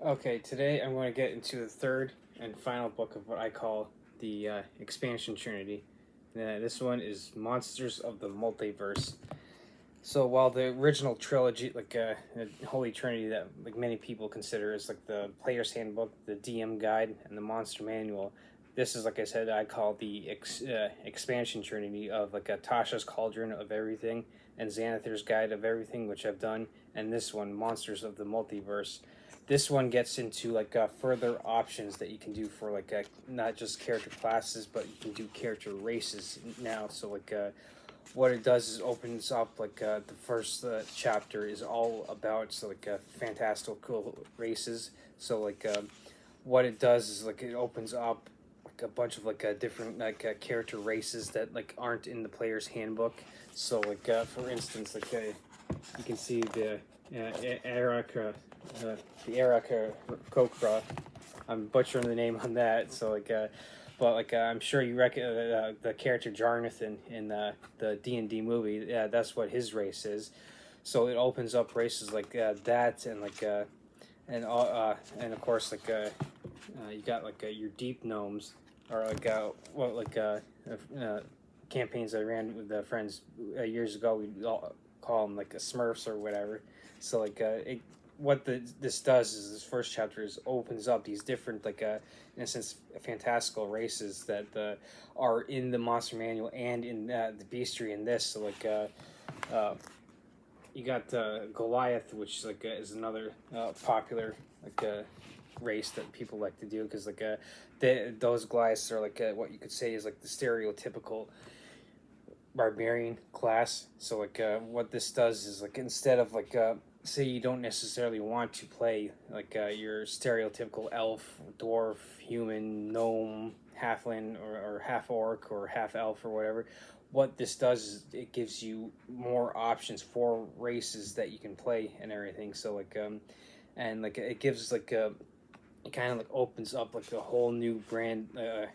Okay, today I'm going to get into the third and final book of what I call the expansion trinity. This one is Monsters of the Multiverse. So while the original trilogy, Holy Trinity, that like many people consider is like the Player's Handbook, the DM Guide, and the Monster Manual, this is like I said, I call the expansion trinity of like a Tasha's Cauldron of Everything and Xanathar's Guide of Everything, which I've done, and this one, Monsters of the Multiverse. This one gets into further options that you can do for not just character classes, but you can do character races now. So what it does is opens up the first chapter is all about fantastical races. So what it does is it opens up a bunch of different character races that aren't in the player's handbook. So for instance you can see Erica the Erica Kokra. I'm butchering the name on that. I'm sure you recognize the character Jarnathan in the D&D movie. Yeah, that's what his race is. So it opens up races that, and of course you got your deep gnomes, or campaigns I ran with friends years ago. We all call them a Smurfs or whatever. So this does is this first chapter is opens up these different in a sense fantastical races that are in the monster manual and in the bestiary in this. So you got Goliath, which is another popular race that people like to do, because those Goliaths are what you could say is the stereotypical barbarian class. So what this does is instead of say you don't necessarily want to play your stereotypical elf, dwarf, human, gnome, halfling, or half orc or half elf or whatever. What this does is it gives you more options for races that you can play and everything. So it gives it kind of opens up a whole new brand, a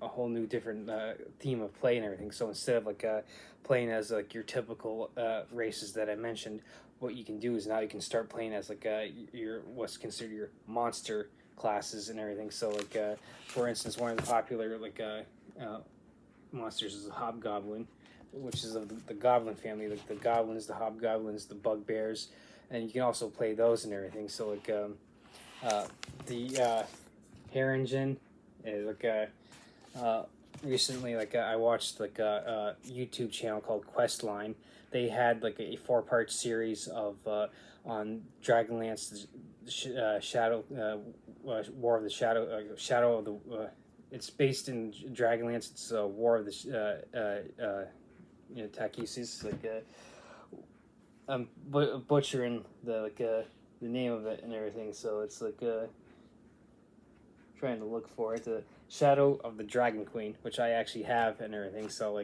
whole new different theme of play and everything. So instead of playing as your typical races that I mentioned, what you can do is now you can start playing as your what's considered your monster classes and everything. So for instance, one of the popular monsters is the hobgoblin, which is of the goblin family, the goblins, the hobgoblins, the bugbears, and you can also play those and everything. So the Haringen, recently I watched a YouTube channel called Questline. They had a 4-part series of on Dragonlance, Shadow, War of the Shadow of the. It's based in Dragonlance. It's War of the Takesis. I'm butchering the name of it and everything. So it's trying to look for it. The Shadow of the Dragon Queen, which I actually have and everything. So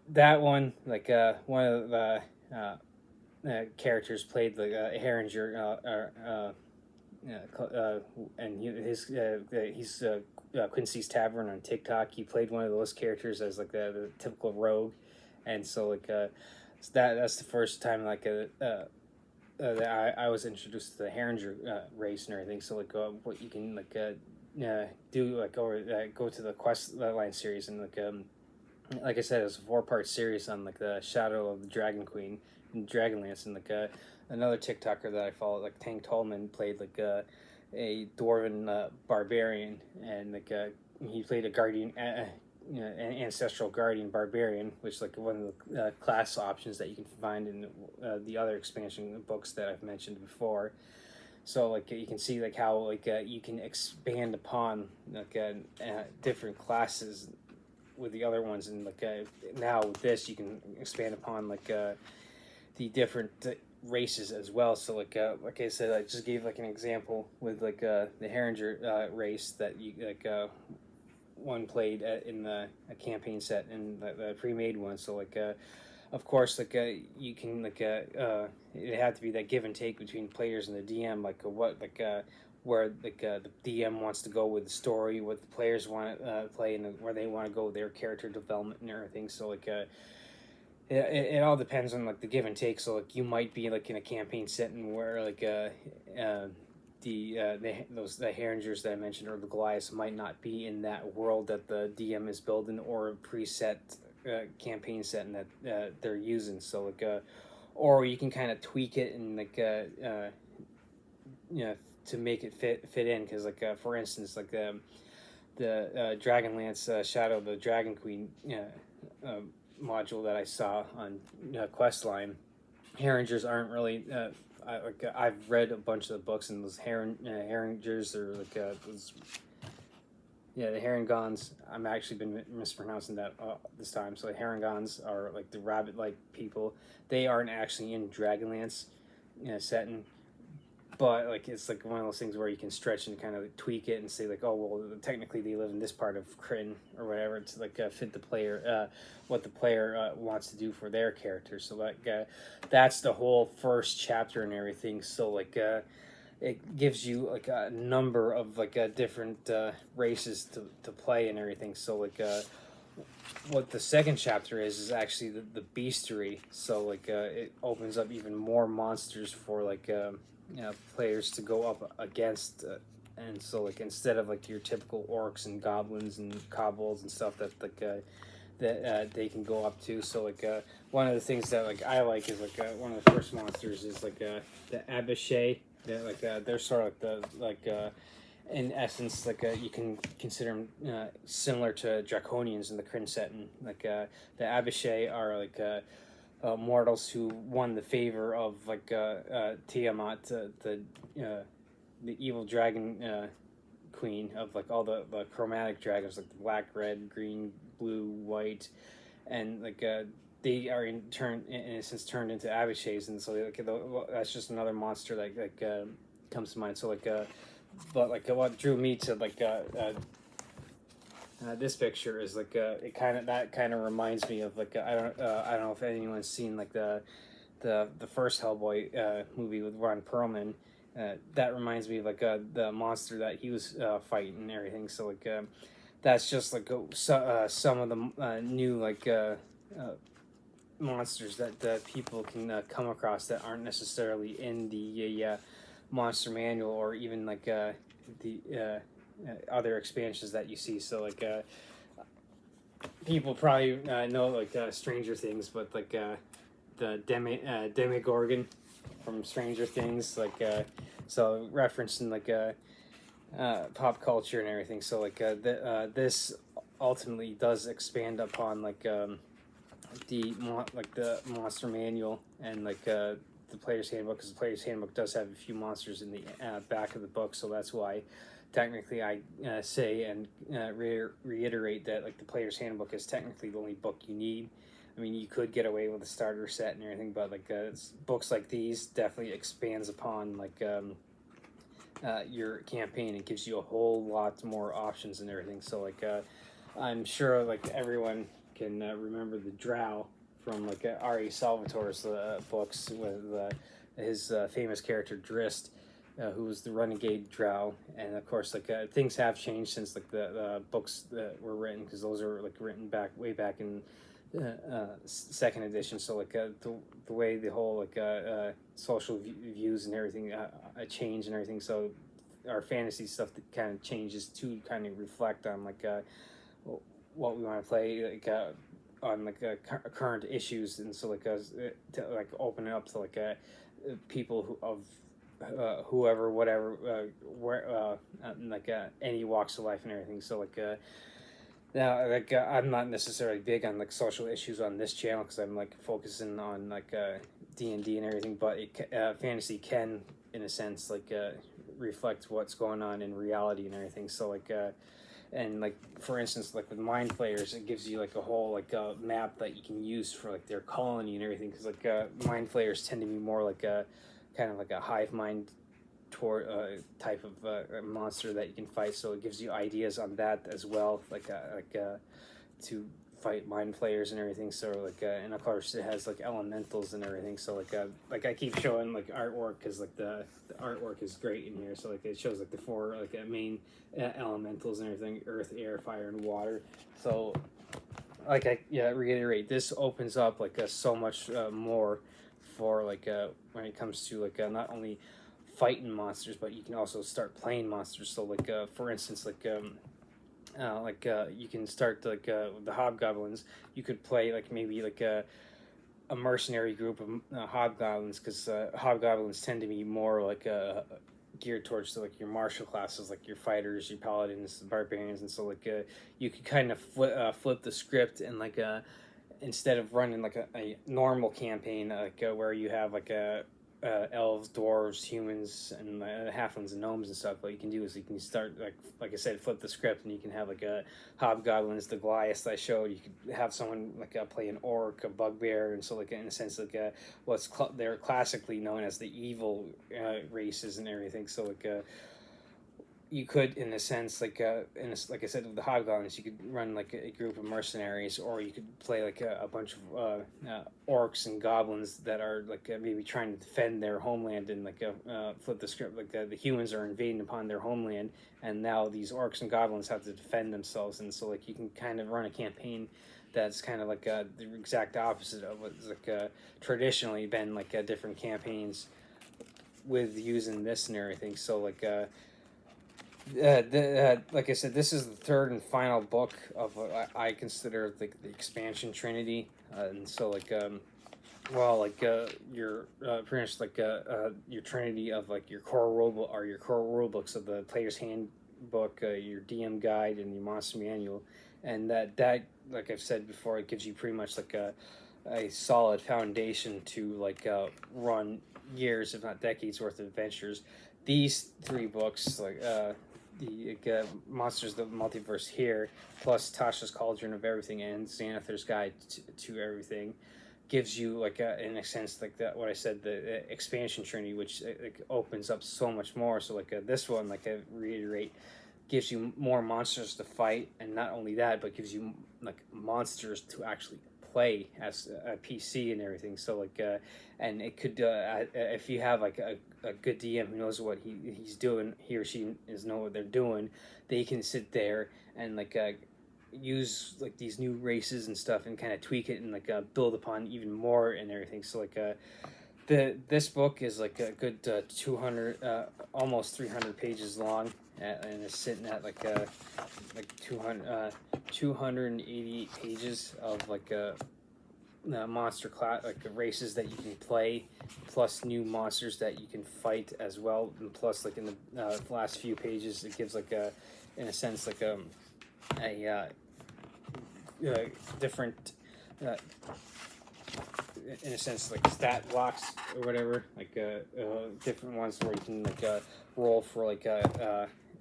that one, one of the characters played Herringer, and he's Quincy's Tavern on TikTok. He played one of those characters as the typical rogue, and so that's the first time that I was introduced to the Herringer race and everything. So what you can do or go to the quest line series, and like I said, it's a 4-part series on the Shadow of the Dragon Queen and Dragonlance, and another TikToker that I follow, Tank Tolman, played a dwarven barbarian, and he played a guardian. An ancestral guardian barbarian, which is one of the class options that you can find in the other expansion books that I've mentioned before. So you can see how you can expand upon different classes with the other ones, and now with this you can expand upon the different races as well. So like I said, I just gave an example with the Herringer race that you one played in the campaign set and the pre-made one. So of course you can it had to be that give and take between players and the DM, where the DM wants to go with the story, what the players want to play, and where they want to go with their character development and everything. So it all depends on like the give and take. So like you might be like in a campaign setting where like the Herringers that I mentioned or the Goliaths might not be in that world that the DM is building or a preset campaign setting that they're using. So like or you can kind of tweak it and like you know, to make it fit in, because like for instance like the Dragonlance Shadow of the Dragon Queen module that I saw on Questline, Herringers aren't really. I've read a bunch of the books, and those Herringers are like those. Yeah, the Haringons. I'm actually been mispronouncing that this time. So the Haringons are like the rabbit-like people. They aren't actually in Dragonlance setting, but like it's like one of those things where you can stretch and kind of tweak it and say like, oh well, technically they live in this part of Kryn or whatever to like fit the player, what the player wants to do for their character. So like that's the whole first chapter and everything. So like it gives you like a number of like different races to play and everything. So like what the second chapter is actually the beastery. So like it opens up even more monsters for like players to go up against, and so like instead of like your typical orcs and goblins and kobolds and stuff that like that they can go up to. So like one of the things that like I like is like one of the first monsters is like the Abishai. Like they're sort of like the like in essence like you can consider them similar to Draconians in the Kryn setting. Like the Abishai are like mortals who won the favor of like Tiamat, the evil dragon queen of like all the chromatic dragons, like the black, red, green, blue, white, and like they are in a sense turned into Abishais, and so like that's just another monster like comes to mind. So like but like what drew me to like this picture is like it kind of reminds me of like I don't know if anyone's seen like the first Hellboy movie with Ron Perlman. That reminds me of like the monster that he was fighting and everything. So like that's just like some of the new like monsters that people can come across that aren't necessarily in the monster manual or even like the other expansions that you see. So like people probably know like Stranger Things, but like the Demogorgon from Stranger Things, like so referencing like pop culture and everything. So like this ultimately does expand upon like the monster manual and like the player's handbook, because the player's handbook does have a few monsters in the back of the book. So that's why technically I say and reiterate that like the player's handbook is technically the only book you need. I mean, you could get away with a starter set and everything, but like books like these definitely expands upon like your campaign. It gives you a whole lot more options and everything. So like I'm sure like everyone can remember the Drow from like R.A. Salvatore's books with his famous character Drist, who was the renegade Drow. And of course like things have changed since like the books that were written, because those are like written way back in second edition. So like the way the whole like social views and everything change and everything. So our fantasy stuff that kind of changes to kind of reflect on like what we want to play like on like current issues, and so like to like open it up to like people who of whoever, whatever, where like any walks of life and everything. So like now like I'm not necessarily big on like social issues on this channel, because I'm like focusing on like D&D and everything, but fantasy can in a sense like reflect what's going on in reality and everything. So like and like for instance like with mind flayers, it gives you like a whole like map that you can use for like their colony and everything, because like mind flayers tend to be more like a kind of like a hive mind type of monster that you can fight. So it gives you ideas on that as well, like to fight mind flayers and everything. So like and of course it has like elementals and everything. So like I keep showing like artwork, because like the artwork is great in here. So like it shows like the four like main elementals and everything: earth, air, fire, and water. So like I reiterate, this opens up like so much more for like when it comes to like not only fighting monsters, but you can also start playing monsters. So like for instance, you can start like the hobgoblins. You could play like maybe like a mercenary group of hobgoblins, because hobgoblins tend to be more like geared towards like your martial classes, like your fighters, your paladins, the barbarians, and so like you could kind of flip the script and like instead of running like a normal campaign where you have like a elves, dwarves, humans, and halflings and gnomes and stuff. What you can do is you can start like I said, flip the script, and you can have like a hobgoblins, the Goliath I showed. You could have someone like play an orc, a bugbear, and so like in a sense like they're classically known as the evil races and everything. So like you could, in a sense, like I said, with the hobgoblins, you could run like a group of mercenaries, or you could play like a bunch of orcs and goblins that are like maybe trying to defend their homeland, and like flip the script, like the humans are invading upon their homeland, and now these orcs and goblins have to defend themselves, and so like you can kind of run a campaign that's kind of like the exact opposite of what's like traditionally been like different campaigns with using this and everything. So like. Like I said, this is the third and final book of what I consider like the expansion trinity, and so like your pretty much like your trinity of like your core rule or your core rule books of the player's handbook, your DM guide, and your monster manual, and that like I've said before, it gives you pretty much like a solid foundation to like run years, if not decades, worth of adventures. These three books, like the Monsters of the Multiverse here, plus Tasha's Cauldron of Everything and Xanathar's Guide to Everything, gives you like in a sense like that what I said, the expansion trinity, which like opens up so much more. So like this one, like I reiterate, gives you more monsters to fight, and not only that, but gives you like monsters to actually play as a PC and everything. So like and it could if you have like a good DM who knows what he's doing, he or she is know what they're doing, they can sit there and like use like these new races and stuff and kind of tweak it and like build upon even more and everything. So like this book is like a good 200 almost 300 pages long, and it's sitting at like 288 pages of like monster class, like races that you can play, plus new monsters that you can fight as well, and plus like in the last few pages it gives like in a sense like a different in a sense like stat blocks or whatever, like different ones where you can like roll for like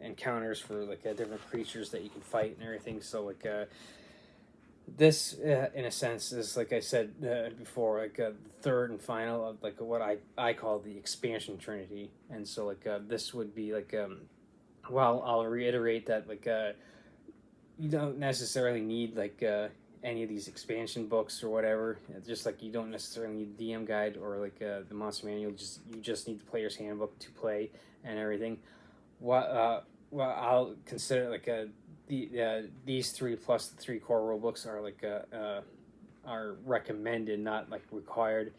encounters for like different creatures that you can fight and everything. So like this in a sense is, like I said before, like the third and final of like what I call the expansion trinity. And so like this would be like well, I'll reiterate that like you don't necessarily need like any of these expansion books or whatever. It's just like you don't necessarily need the DM guide or like the monster manual. You just need the player's handbook to play and everything. Well, I'll consider like these three plus the three core rule books are like are recommended, not like required.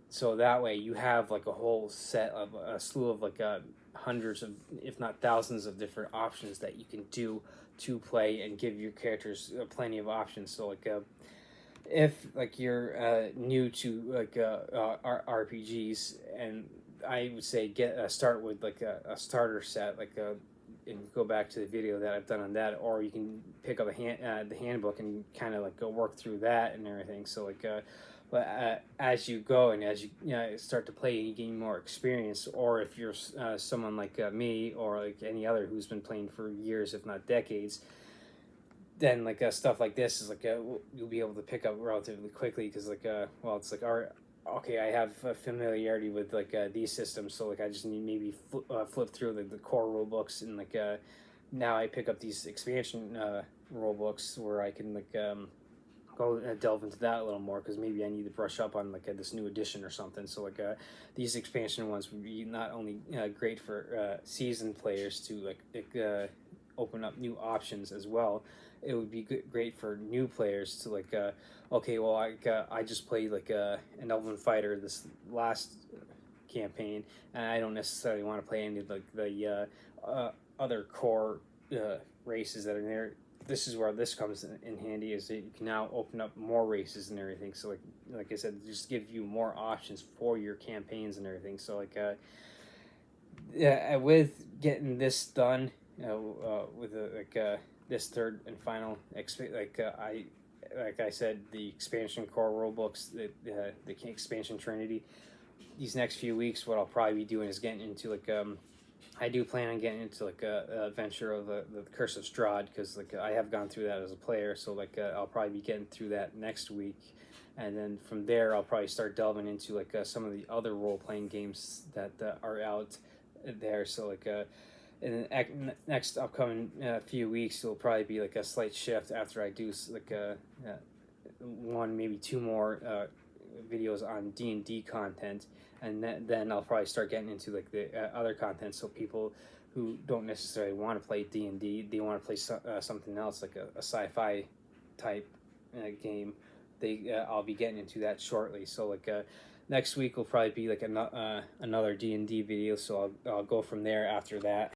So that way you have like a whole set of a slew of like hundreds of, if not thousands of different options that you can do to play and give your characters plenty of options. So like if like you're new to like RPGs, and I would say start with like a starter set, like and go back to the video that I've done on that, or you can pick up the handbook and kind of like go work through that and everything. So like but as you go and as you start to play, you gain more experience. Or if you're someone like me or like any other who's been playing for years, if not decades, then like stuff like this is like you'll be able to pick up relatively quickly, because like well, it's like, all right, okay, I have familiarity with like these systems, so like I just need maybe flip through the core rule books, and like now I pick up these expansion rule books where I can like go delve into that a little more, because maybe I need to brush up on like this new edition or something. So like these expansion ones would be not only great for seasoned players to like open up new options as well. It would be great for new players to like, okay, well, I just played like an Elven Fighter this last campaign, and I don't necessarily want to play any of like the other core races that are there. This is where this comes in handy, is that you can now open up more races and everything. So like I said, just give you more options for your campaigns and everything. So like yeah, with getting this done, with this third and final like I said, the expansion core rule books, the expansion trinity. These next few weeks, what I'll probably be doing is getting into like I do plan on getting into like a adventure of the Curse of Strahd, because like I have gone through that as a player, so like I'll probably be getting through that next week, and then from there I'll probably start delving into like some of the other role playing games that are out there. So like in the next upcoming few weeks, it'll probably be like a slight shift after I do like one, maybe two more videos on D&D content, and then I'll probably start getting into like the other content. So people who don't necessarily want to play D&D, they want to play something else, like a sci-fi type game. I'll be getting into that shortly. So like next week will probably be like another D&D video. So I'll go from there after that.